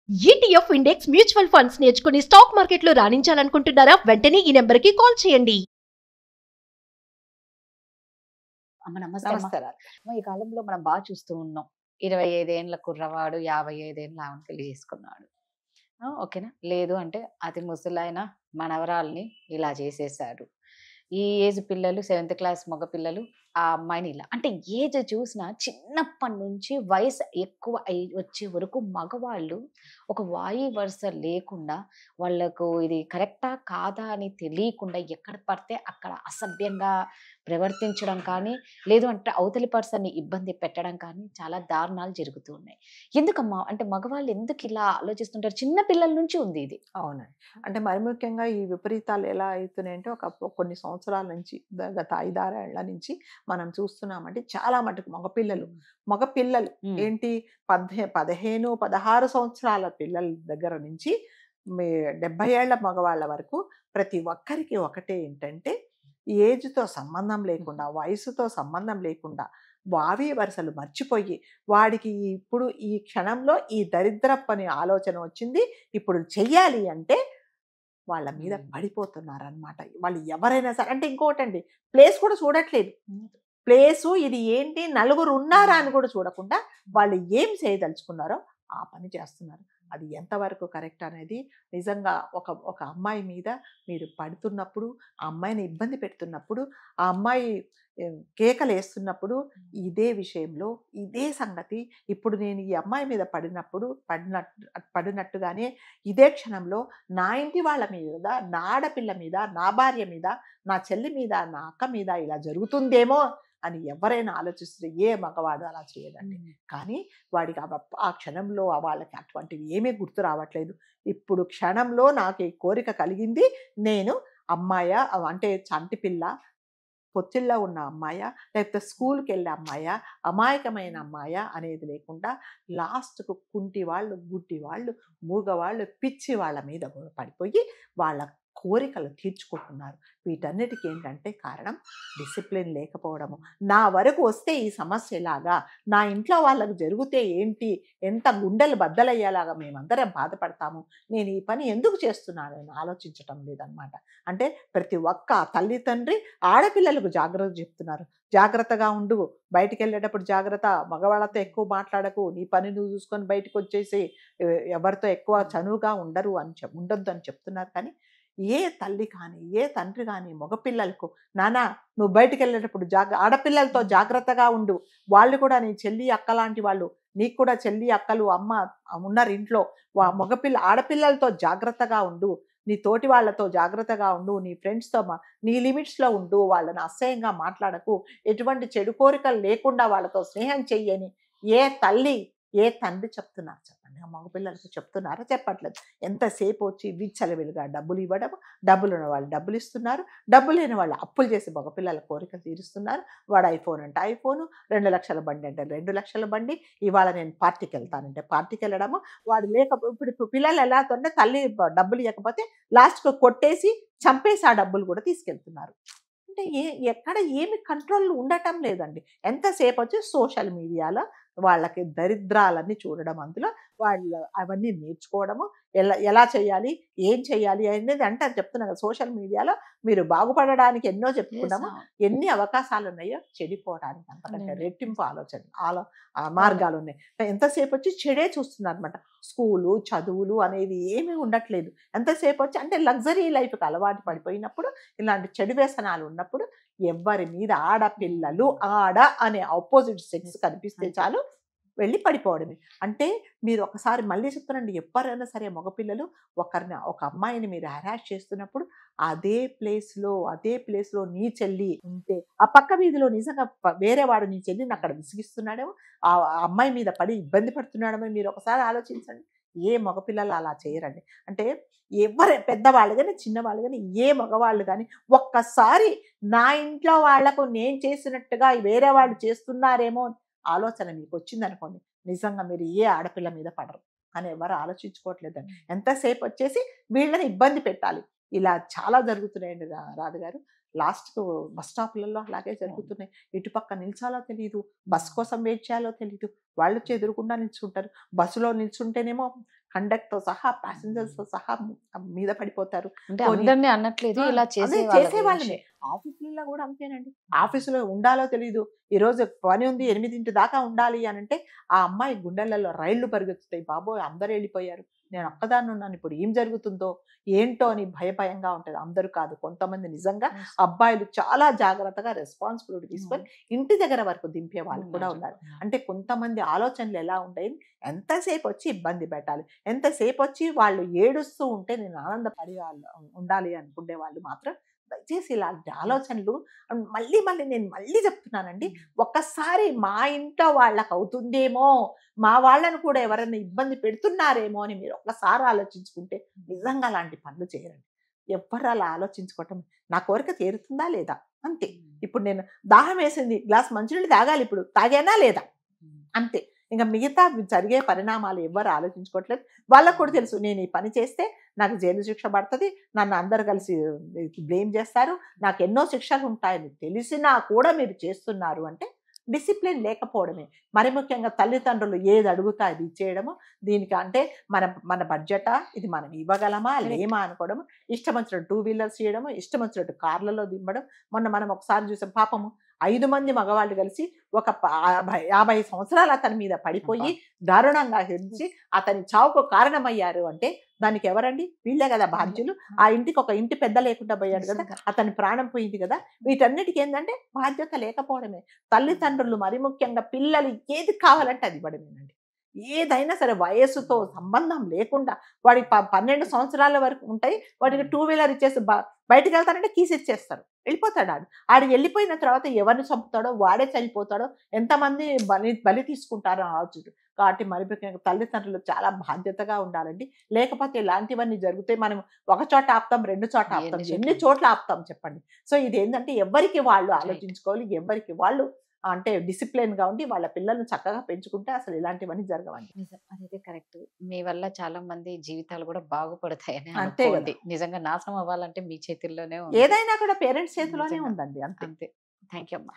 ETF index mutual funds నేర్చుకుని stock మార్కెట్లో రాణించాలనుకుంటున్నారా? వెంటనే ఈ నెంబర్కి కాల్ చేయండి. అమ్మ నమస్తే అమ్మ. ఈ కాలంలో మనం బాగా చూస్తూ ఉన్నాం. 25 ఏండ్ల కుర్రవాడు 55 ఏండ్ల ఆమెను పెళ్లి చేసుకున్నాడు. ఓకేనా? లేదు అంటే అతి ముసలైన మనవరాల్ని ఇలా చేసేసాడు. ఈ ఏజ్ పిల్లలు 7th క్లాస్ మగ పిల్లలు ఆ అమ్మాయిని ఇలా అంటే ఏజ్ చూసినా చిన్నప్పటి నుంచి వయసు ఎక్కువ వచ్చే వరకు మగవాళ్ళు ఒక వాయి వరుస లేకుండా వాళ్ళకు ఇది కరెక్టా కాదా అని తెలియకుండా ఎక్కడ పడితే అక్కడ అసభ్యంగా ప్రవర్తించడం కానీ, లేదు అంటే అవతలి పర్సన్‌ని ఇబ్బంది పెట్టడం కానీ చాలా దారుణాలు జరుగుతూ ఉన్నాయి. ఎందుకమ్మా? అంటే మగవాళ్ళు ఎందుకు ఇలా ఆలోచిస్తుంటారు? చిన్న పిల్లల నుంచి ఉంది ఇది. అవునండి. అంటే మరి ముఖ్యంగా ఈ విపరీతాలు ఎలా అయితున్నాయంటే కొన్ని సంవత్సరాల నుంచి గత 5, 6 ఏళ్ల నుంచి మనం చూస్తున్నామంటే చాలా మటుకు మగపిల్లలు హ్మ్. ఏంటి 15, 16 సంవత్సరాల పిల్లల దగ్గర నుంచి 70 ఏళ్ల మగవాళ్ళ వరకు ప్రతి ఒక్కరికి ఒకటే ఏంటంటే ఏజ్‌తో సంబంధం లేకుండా, వయసుతో సంబంధం లేకుండా వావి వరుసలు మర్చిపోయి వాడికి ఇప్పుడు ఈ క్షణంలో ఈ దరిద్రపని ఆలోచన వచ్చింది. ఇప్పుడు చెయ్యాలి అంటే వాళ్ళ మీద పడిపోతున్నారనమాట. వాళ్ళు ఎవరైనా సరే అంటే ఇంకోటండి ప్లేస్ కూడా చూడట్లేదు. ప్లేసు ఇది ఏంటి నలుగురు ఉన్నారా అని కూడా చూడకుండా వాళ్ళు ఏం చేయదలుచుకున్నారో ఆ పని చేస్తున్నారు. అది ఎంతవరకు కరెక్ట్ అనేది నిజంగా ఒక అమ్మాయి మీద మీరు పడుతున్నప్పుడు, ఆ అమ్మాయిని ఇబ్బంది పెడుతున్నప్పుడు, ఆ అమ్మాయి కేకలేస్తున్నప్పుడు ఇదే విషయంలో ఇదే సంగతి ఇప్పుడు నేను ఈ అమ్మాయి మీద పడినట్టుగానే ఇదే క్షణంలో నా ఇంటి వాళ్ళ మీద, నా ఆడపిల్ల మీద, నా భార్య మీద, నా చెల్లి మీద, నా అక్క మీద ఇలా జరుగుతుందేమో అని ఎవరైనా ఆలోచిస్తే ఏ మగవాడు అలా చేయడండి. కానీ వాడికి ఆ క్షణంలో వాళ్ళకి అటువంటివి ఏమీ గుర్తు రావట్లేదు. ఇప్పుడు క్షణంలో నాకు ఈ కోరిక కలిగింది. నేను అమ్మాయ అంటే చంటి పిల్ల, పొత్తిళ్ళలో ఉన్న అమ్మాయ, లేకపోతే స్కూల్కి వెళ్ళే అమ్మాయ, అమాయకమైన అమ్మాయ అనేది లేకుండా లాస్ట్కు కుంటి వాళ్ళు, గుడ్డి వాళ్ళు, మూగవాళ్ళు, పిచ్చి వాళ్ళ మీద పడిపోయి వాళ్ళ కోరికలు తీర్చుకుంటున్నారు. వీటన్నిటికీ ఏంటంటే కారణం డిసిప్లిన్ లేకపోవడము. నా వరకు వస్తే ఈ సమస్య ఎలాగా, నా ఇంట్లో వాళ్ళకు జరిగితే ఏంటి, ఎంత గుండెలు బద్దలయ్యేలాగా మేమందరం బాధపడతాము, నేను ఈ పని ఎందుకు చేస్తున్నానని ఆలోచించటం లేదనమాట. అంటే ప్రతి ఒక్క తల్లి తండ్రి ఆడపిల్లలకు జాగ్రత్త చెప్తున్నారు. జాగ్రత్తగా ఉండు, బయటికి వెళ్ళేటప్పుడు జాగ్రత్త, మగవాళ్ళతో ఎక్కువ మాట్లాడకు, నీ పని నువ్వు చూసుకొని బయటకు వచ్చేసి ఎవరితో ఎక్కువ చనువుగా ఉండొద్దు అని చెప్తున్నారు. కానీ ఏ తల్లి కానీ ఏ తండ్రి కానీ మగపిల్లలకు నానా నువ్వు బయటికి వెళ్ళేటప్పుడు ఆడపిల్లలతో జాగ్రత్తగా ఉండు, వాళ్ళు కూడా నీ చెల్లి అక్క లాంటి వాళ్ళు, నీకు కూడా చెల్లి అక్కలు అమ్మ ఉన్నారు ఇంట్లో, ఆడపిల్లలతో జాగ్రత్తగా ఉండు, నీ తోటి వాళ్ళతో జాగ్రత్తగా ఉండు, నీ ఫ్రెండ్స్తో నీ లిమిట్స్లో ఉండు, వాళ్ళని అసహ్యంగా మాట్లాడకు, ఎటువంటి చెడు కోరికలు లేకుండా వాళ్ళతో స్నేహం చెయ్యని ఏ తల్లి ఏ తండ్రి చెప్తున్నారు చెప్పండి? ఆ మగపిల్లలకి చెప్తున్నారా? చెప్పట్లేదు. ఎంతసేపు వచ్చి విచ్చలవిడిగా డబ్బులు ఇవ్వడం, డబ్బులు ఉన్న వాళ్ళు డబ్బులు ఇస్తున్నారు, డబ్బులు లేని వాళ్ళు అప్పులు చేసి మగపిల్లల కోరికలు తీరుస్తున్నారు. వాడు ఐఫోన్ అంటే ఐఫోను, 2 లక్షల బండి అంటే 2 లక్షల బండి, ఇవాళ నేను పార్టీకి వెళ్తానంటే పార్టీకి వెళ్ళడము, వాడు ఇప్పుడు పిల్లలు ఎలా అంటే తల్లి డబ్బులు ఇవ్వకపోతే లాస్ట్కు కొట్టేసి చంపేసి ఆ డబ్బులు కూడా తీసుకెళ్తున్నారు. అంటే ఎక్కడ ఏమి కంట్రోల్ ఉండటం లేదండి. ఎంతసేపు వచ్చి సోషల్ మీడియాలో వాళ్ళకి దరిద్రాలన్నీ చూడడం, అందులో వాళ్ళు అవన్నీ నేర్చుకోవడము, ఎలా చేయాలి, ఏం చేయాలి అనేది అంటే అది చెప్తున్నా కదా, సోషల్ మీడియాలో మీరు బాగుపడడానికి ఎన్నో చెప్పుకున్నాము, ఎన్ని అవకాశాలు ఉన్నాయో చెడిపోవడానికి అంతకంటే రెట్టింపు మార్గాలు ఉన్నాయి. ఎంతసేపు వచ్చి చెడే చూస్తున్నారు అనమాట. స్కూలు చదువులు అనేవి ఏమీ ఉండట్లేదు. ఎంతసేపు వచ్చి అంటే లగ్జరీ లైఫ్కి అలవాటు పడిపోయినప్పుడు, ఇలాంటి చెడు వ్యసనాలు ఉన్నప్పుడు ఎవరి మీద ఆడపిల్లలు ఆడ అనే ఆపోజిట్ సెక్స్ కనిపిస్తే చాలు వెళ్ళి పడిపోవడమే. అంటే మీరు ఒకసారి మళ్ళీ చెప్తానండి, ఎవరైనా సరే మగపిల్లలు ఒక అమ్మాయిని మీరు హెరాస్ చేస్తున్నప్పుడు అదే ప్లేస్లో నీ చెల్లి ఉంటే, ఆ పక్క వీధిలో నిజంగా వేరే వాడు నీ చెల్లిని అక్కడ విసిగిస్తున్నాడేమో, ఆ అమ్మాయి మీద పడి ఇబ్బంది పడుతున్నాడేమో మీరు ఒకసారి ఆలోచించండి. ఏ మగపిల్లలు అలా చేయరండి. అంటే పెద్దవాళ్ళు కానీ చిన్నవాళ్ళు కానీ ఏ మగవాళ్ళు కానీ ఒక్కసారి నా ఇంట్లో వాళ్లకు నేను చేసినట్టుగా వేరే వాళ్ళు చేస్తున్నారేమో ఆలోచన మీకు వచ్చిందనుకోండి, నిజంగా మీరు ఏ ఆడపిల్ల మీద పడరు అని ఎవరు ఆలోచించుకోవట్లేదండి. ఎంతసేపు వచ్చేసి వీళ్ళని ఇబ్బంది పెట్టాలి. ఇలా చాలా జరుగుతున్నాయండి రాధగారు. లాస్ట్కు బస్ స్టాప్లలో అలాగే జరుగుతున్నాయి. ఇటుపక్క నిల్చాలో తెలియదు, బస్ కోసం వెయిట్ చేయాలో తెలియదు, వాళ్ళు ఎదురుకుండా నిల్చుంటారు. బస్సులో నిల్చుంటేనేమో కండక్ట్ తో సహా ప్యాసింజర్స్ తో సహా మీద పడిపోతారు. అంటే పోనీ- అందరినీ అనట్లేదు, ఇలా అదే చేసే చేసేవాళ్ళని. ఆఫీసులలో కూడా అంతేనండి. ఆఫీసులో ఉండాలో తెలియదు, ఈ రోజు పని ఉంది 8 దాకా ఉండాలి అని అంటే ఆ అమ్మాయి గుండెలలో రైళ్లు పరిగెత్తుతాయి, బాబోయ్ అందరు వెళ్ళిపోయారు, నేను ఒక్కదాన్ని ఉన్నాను, ఇప్పుడు ఏం జరుగుతుందో ఏంటో అని భయభయంగా ఉంటుంది. అందరూ కాదు, కొంతమంది నిజంగా అబ్బాయిలు చాలా జాగ్రత్తగా రెస్పాన్సిబిలిటీ తీసుకొని ఇంటి దగ్గర వరకు దింపే వాళ్ళు కూడా ఉన్నారు. అంటే కొంతమంది ఆలోచనలు ఎలా ఉంటాయి, ఎంతసేపు వచ్చి ఇబ్బంది పెట్టాలి, ఎంతసేపు వచ్చి వాళ్ళు ఏడుస్తూ ఉంటే నేను ఆనందపడి ఉండాలి అనుకునే వాళ్ళు మాత్రం దయచేసి ఇలాంటి ఆలోచనలు మళ్ళీ నేను చెప్తున్నానండి, ఒక్కసారి మా ఇంట్లో వాళ్ళకి అవుతుందేమో, మా వాళ్ళను కూడా ఎవరైనా ఇబ్బంది పెడుతున్నారేమో అని మీరు ఒక్కసారి ఆలోచించుకుంటే నిజంగా అలాంటి పనులు చేయరండి. ఎవ్వరు అలా ఆలోచించుకోవటం, నా కోరిక తీరుతుందా లేదా అంతే. ఇప్పుడు నేను దాహం వేసింది, గ్లాస్ మంచినీళ్ళు తాగాలి, ఇప్పుడు తాగానా లేదా అంతే. ఇంకా మిగతా జరిగే పరిణామాలు ఎవ్వరు ఆలోచించుకోవట్లేదు. వాళ్ళకు కూడా తెలుసు, నేను ఈ పని చేస్తే నాకు జైలు శిక్ష పడుతుంది, నన్ను అందరు కలిసి బ్లేమ్ చేస్తారు, నాకు ఎన్నో శిక్షలు ఉంటాయని తెలిసినా కూడా మీరు చేస్తున్నారు అంటే డిసిప్లిన్ లేకపోవడమే. మరి ముఖ్యంగా తల్లిదండ్రులు ఏది అడుగుతా అది ఇచ్చేయడము, దీనికి అంటే మన బడ్జెటా, ఇది మనం ఇవ్వగలమా లేమా అనుకోవడము, ఇష్టం వచ్చినట్టు 2 వీలర్స్ చేయడము, ఇష్టం వచ్చినట్టు కార్లలో దింపడం. మనం ఒకసారి చూసాం, పాపము 5 మంది మగవాళ్ళు కలిసి ఒక 50 సంవత్సరాలు అతని మీద పడిపోయి దారుణంగా హింసి అతని చావుకు కారణమయ్యారు అంటే దానికి ఎవరండి? వీళ్ళే కదా బాధ్యులు. ఆ ఇంటికి ఒక ఇంటి పెద్ద లేకుండా పోయాడు కదా, అతని ప్రాణం పోయింది కదా. వీటన్నిటికీ ఏంటంటే బాధ్యత లేకపోవడమే. తల్లిదండ్రులు మరి ముఖ్యంగా పిల్లలు ఏది కావాలంటే అది ఇవ్వడమేనండి. ఏదైనా సరే వయస్సుతో సంబంధం లేకుండా, వాడికి 12 సంవత్సరాల వరకు ఉంటాయి, వాడికి 2 వీలర్ ఇచ్చేసి బయటకు వెళ్తారంటే కీస్ ఇచ్చేస్తారు, వెళ్ళిపోతాడు. ఆడు వెళ్ళిపోయిన తర్వాత ఎవరిని చంపుతాడో, వాడే చనిపోతాడో, ఎంతమంది బలి తీసుకుంటారో ఆలోచించు. కాబట్టి మరి ముఖ్యంగా తల్లిదండ్రులు చాలా బాధ్యతగా ఉండాలండి. లేకపోతే ఇలాంటివన్నీ జరుగుతాయి. మనం ఒక చోట ఆపుతాం, 2 చోట ఆపుతాం, ఎన్ని చోట్ల ఆపుతాం చెప్పండి. సో ఇది ఏంటంటే ఎవరికి వాళ్ళు ఆలోచించుకోవాలి, ఎవరికి వాళ్ళు అంటే డిసిప్లిన్ గా ఉండి వాళ్ళ పిల్లల్ని చక్కగా పెంచుకుంటే అసలు ఇలాంటివన్నీ జరగవండి. నిజం, అదైతే కరెక్ట్. మీ వల్ల చాలా మంది జీవితాలు కూడా బాగుపడతాయని అంతే కదా. అనుకోండి. నిజంగా నాశనం అవ్వాలంటే మీ చేతుల్లోనే ఉంది. ఏదైనా కూడా పేరెంట్స్ చేతిలోనే నిజంగా. ఉందండి. అంతే. అంతే. థ్యాంక్ యూ అమ్మా.